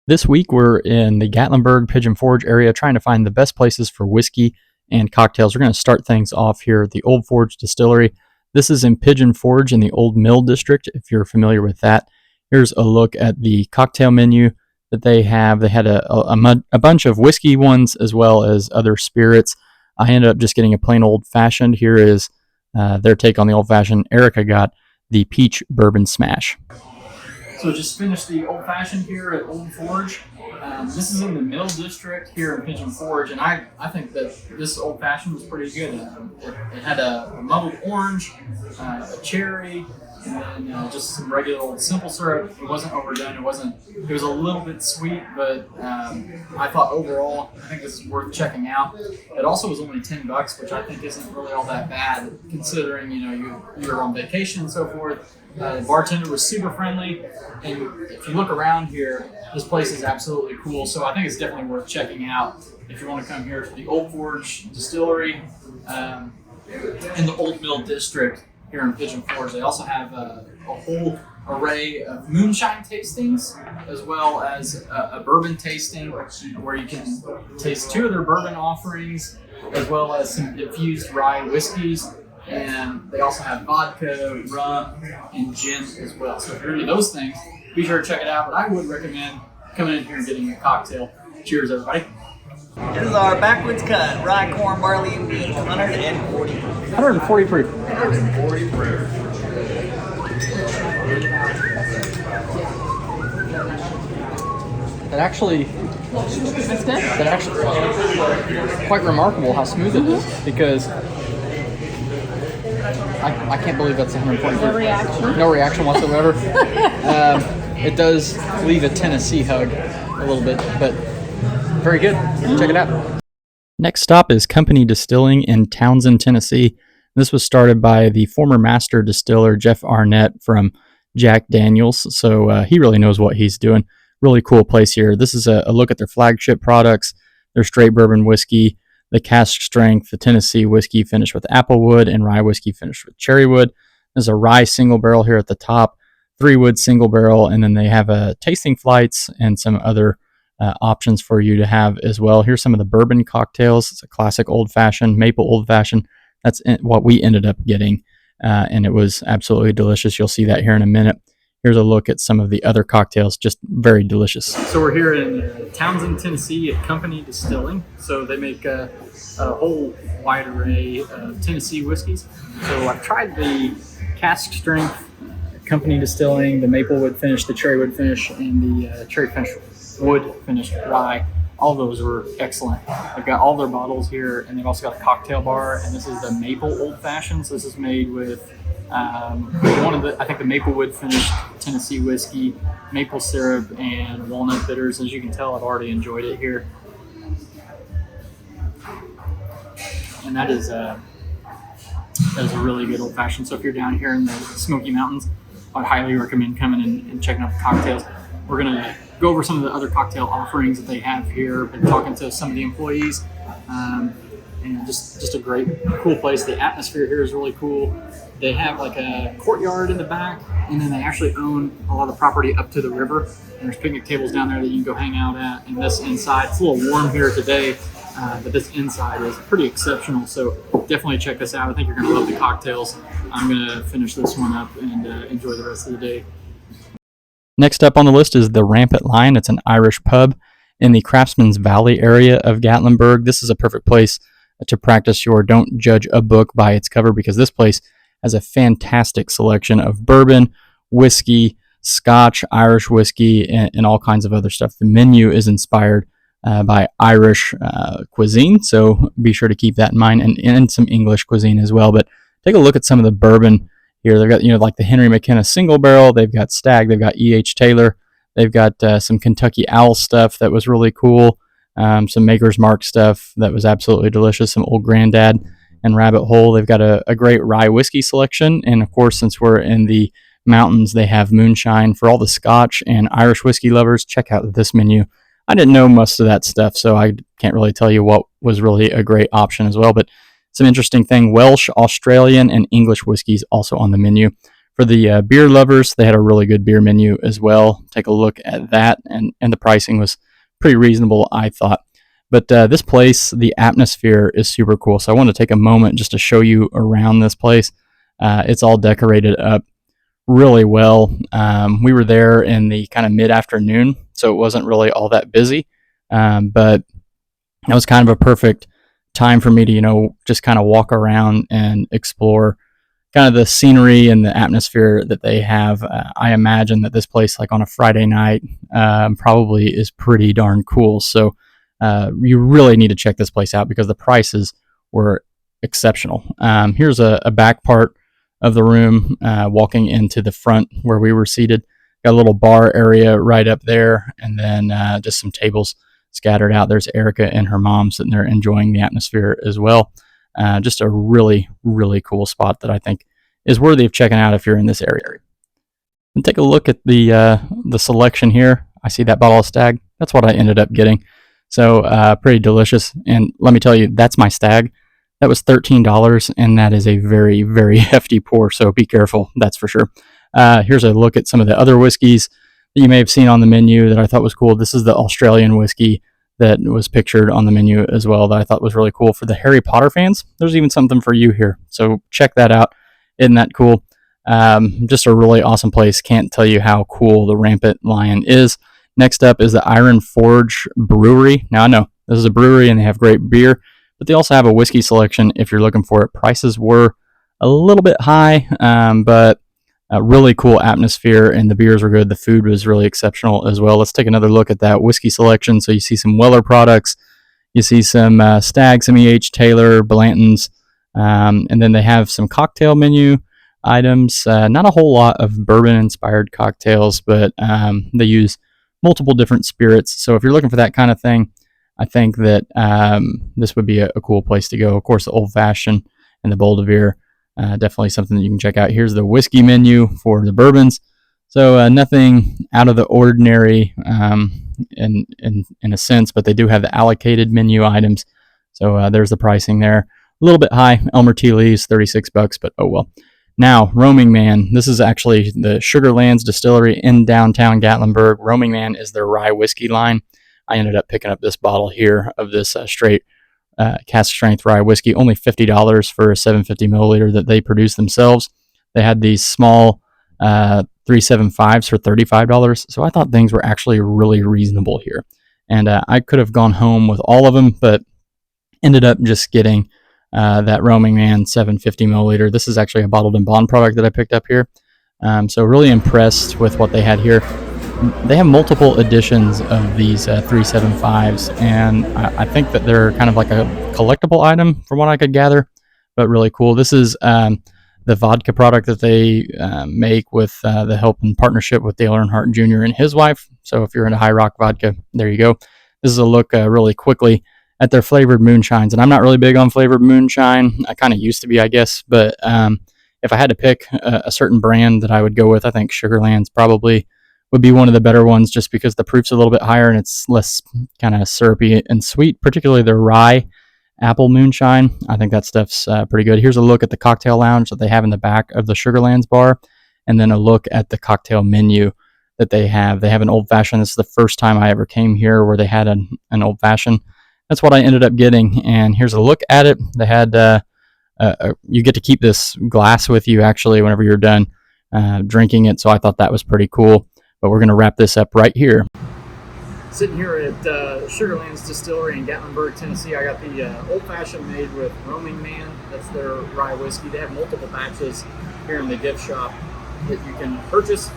This week, we're in the Gatlinburg Pigeon Forge area trying to find the best places for whiskey and cocktails. We're going to start things off here at the Old Forge Distillery. This is in Pigeon Forge in the Old Mill District, if you're familiar with that. Here's a look at the cocktail menu that they have. They had a bunch of whiskey ones as well as other spirits. I ended up just getting a plain old-fashioned. Here is their take on the old-fashioned. Erica got the peach bourbon smash. So just finished the old fashioned here at Old Forge. This is in the Mill District here in Pigeon Forge, and I think that this old fashioned was pretty good. It had a muddled orange, a cherry, and then just some regular old simple syrup. It wasn't overdone. It was a little bit sweet, but I thought overall, I think this is worth checking out. It also was only $10, which I think isn't really all that bad considering you were on vacation and so forth. The bartender was super friendly, and if you look around here, this place is absolutely cool. So I think it's definitely worth checking out if you want to come here to the Old Forge Distillery in the Old Mill District here in Pigeon Forge. They also have a whole array of moonshine tastings, as well as a bourbon tasting where you can taste two of their bourbon offerings, as well as some infused rye whiskeys. And they also have vodka, rum, and gin as well. So if you're into those things, be sure to check it out. But I would recommend coming in here and getting a cocktail. Cheers, everybody. This is our backwoods cut rye, corn, barley, and wheat, 140. 140 proof. 140 proof. That actually quite remarkable how smooth it is, because I can't believe that's 140 proof. No reaction? No reaction whatsoever. It does leave a Tennessee hug a little bit, but very good. Check it out. Next stop is Company Distilling in Townsend, Tennessee. This was started by the former master distiller, Jeff Arnett from Jack Daniels, so he really knows what he's doing. Really cool place here. This is a look at their flagship products, their straight bourbon whiskey, the cask strength, the Tennessee whiskey finished with applewood, and rye whiskey finished with cherrywood. There's a rye single barrel here at the top, 3-wood single barrel, and then they have tasting flights and some other options for you to have as well. Here's some of the bourbon cocktails. It's a classic old-fashioned, maple old-fashioned. That's what we ended up getting, and it was absolutely delicious. You'll see that here in a minute. Here's a look at some of the other cocktails, just very delicious. So we're here in Townsend, Tennessee at Company Distilling. So they make a whole wide array of Tennessee whiskeys. So I've tried the cask strength Company Distilling, the maple wood finish, the cherry wood finish, and the cherry finish wood finished rye. All of those were excellent. They've got all their bottles here, and they've also got a cocktail bar, and this is the maple old fashioned. So this is made with I think the Maplewood finished Tennessee whiskey, maple syrup, and walnut bitters. As you can tell, I've already enjoyed it here. And that is a really good old fashioned. So if you're down here in the Smoky Mountains, I'd highly recommend coming and checking out the cocktails. We're going to go over some of the other cocktail offerings that they have here. Been talking to some of the employees. And just a great, cool place. The atmosphere here is really cool. They have like a courtyard in the back, and then they actually own a lot of the property up to the river. And there's picnic tables down there that you can go hang out at. And this inside, it's a little warm here today, but this inside is pretty exceptional. So definitely check this out. I think you're going to love the cocktails. I'm going to finish this one up and enjoy the rest of the day. Next up on the list is the Rampant Lion. It's an Irish pub in the Craftsman's Valley area of Gatlinburg. This is a perfect place to practice your don't judge a book by its cover, because this place has a fantastic selection of bourbon, whiskey, Scotch, Irish whiskey, and all kinds of other stuff. The menu is inspired by Irish cuisine, so be sure to keep that in mind, and some English cuisine as well. But take a look at some of the bourbon here. They've got, like the Henry McKenna single barrel, they've got Stag, they've got E.H. Taylor, they've got some Kentucky Owl stuff that was really cool. Some Maker's Mark stuff that was absolutely delicious, some Old Grandad and Rabbit Hole. They've got a great rye whiskey selection, and of course, since we're in the mountains, they have moonshine for all the Scotch and Irish whiskey lovers. Check out this menu. I didn't know most of that stuff, so I can't really tell you what was really a great option as well, but some interesting thing. Welsh, Australian, and English whiskeys also on the menu. For the beer lovers, they had a really good beer menu as well. Take a look at that, and the pricing was pretty reasonable, I thought. But this place, the atmosphere is super cool. So I want to take a moment just to show you around this place. It's all decorated up really well. We were there in the kind of mid-afternoon, so it wasn't really all that busy. But that was kind of a perfect time for me to, just kind of walk around and explore kind of the scenery and the atmosphere that they have. I imagine that this place, like on a Friday night, probably is pretty darn cool. So you really need to check this place out because the prices were exceptional. Here's a back part of the room, walking into the front where we were seated. Got a little bar area right up there, and then just some tables scattered out. There's Erica and her mom sitting there enjoying the atmosphere as well. Just a really, really cool spot that I think is worthy of checking out if you're in this area. And take a look at the selection here. I see that bottle of Stag. That's what I ended up getting. So pretty delicious. And let me tell you, that's my Stag. That was $13, and that is a very, very hefty pour, so be careful, that's for sure. Here's a look at some of the other whiskeys that you may have seen on the menu that I thought was cool. This is the Australian whiskey that was pictured on the menu as well that I thought was really cool. For the Harry Potter fans, there's even something for you here, so check that out. Isn't that cool? Just a really awesome place. Can't tell you how cool the Rampant Lion is. Next up is the Iron Forge Brewery. Now, I know this is a brewery and they have great beer, but they also have a whiskey selection if you're looking for it. Prices were a little bit high, but a really cool atmosphere, and the beers were good. The food was really exceptional as well. Let's take another look at that whiskey selection. So you see some Weller products, you see some Stag, some E.H. Taylor, Blanton's, and then they have some cocktail menu items. Not a whole lot of bourbon-inspired cocktails, but they use multiple different spirits. So if you're looking for that kind of thing, I think that this would be a cool place to go. Of course, the Old Fashioned and the Boldevere, definitely something that you can check out. Here's the whiskey menu for the bourbons. So nothing out of the ordinary in a sense, but they do have the allocated menu items. So there's the pricing there. A little bit high. Elmer Tea Lee's $36, but oh well. Now, Roaming Man. This is actually the Sugarlands Distillery in downtown Gatlinburg. Roaming Man is their rye whiskey line. I ended up picking up this bottle here of this straight cask strength rye whiskey, only $50 for a 750 milliliter that they produce themselves. They had these small 375s for $35, so I thought things were actually really reasonable here. And I could have gone home with all of them, but ended up just getting that Roaming Man 750 milliliter. This is actually a bottled and bond product that I picked up here. So really impressed with what they had here. They have multiple editions of these 375s, and I think that they're kind of like a collectible item from what I could gather, but really cool. This is the vodka product that they make with the help and partnership with Dale Earnhardt Jr. and his wife. So if you're into High Rock vodka, there you go. This is a look really quickly at their flavored moonshines, and I'm not really big on flavored moonshine. I kind of used to be, I guess, but if I had to pick a certain brand that I would go with, I think Sugarlands probably would be one of the better ones, just because the proof's a little bit higher and it's less kind of syrupy and sweet, particularly their rye apple moonshine. I think that stuff's pretty good. Here's a look at the cocktail lounge that they have in the back of the Sugarlands bar, and then a look at the cocktail menu that they have. They have an old fashioned. This is the first time I ever came here where they had an old fashioned. That's what I ended up getting, and here's a look at it. They had you get to keep this glass with you actually whenever you're done drinking it, so I thought that was pretty cool. But we're going to wrap this up right here. Sitting here at Sugarlands Distillery in Gatlinburg, Tennessee. I got the Old Fashioned made with Roaming Man. That's their rye whiskey. They have multiple batches here in the gift shop that you can purchase.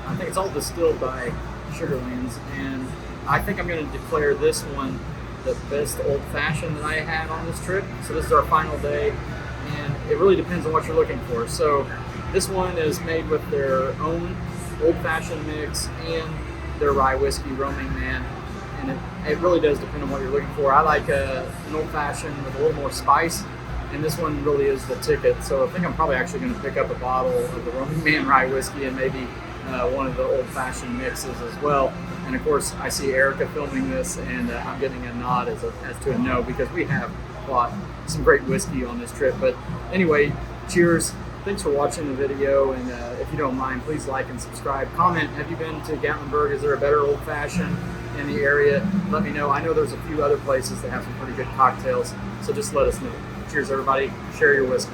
I think it's all distilled by Sugarlands, and I think I'm going to declare this one the best Old Fashioned that I had on this trip. So this is our final day, and it really depends on what you're looking for. So this one is made with their own Old Fashioned mix and their rye whiskey, Roaming Man, and it really does depend on what you're looking for. I like an Old Fashioned with a little more spice, and this one really is the ticket. So I think I'm probably actually going to pick up a bottle of the Roaming Man rye whiskey and maybe one of the Old Fashioned mixes as well. And of course, I see Erica filming this, and I'm getting a nod as to a no, because we have bought some great whiskey on this trip. But anyway, cheers. thanks for watching the video, and if you don't mind, please like and subscribe. Comment, have you been to Gatlinburg? Is there a better old-fashioned in the area? Let me know. I know there's a few other places that have some pretty good cocktails, so just let us know. Cheers, everybody. Share your whiskey.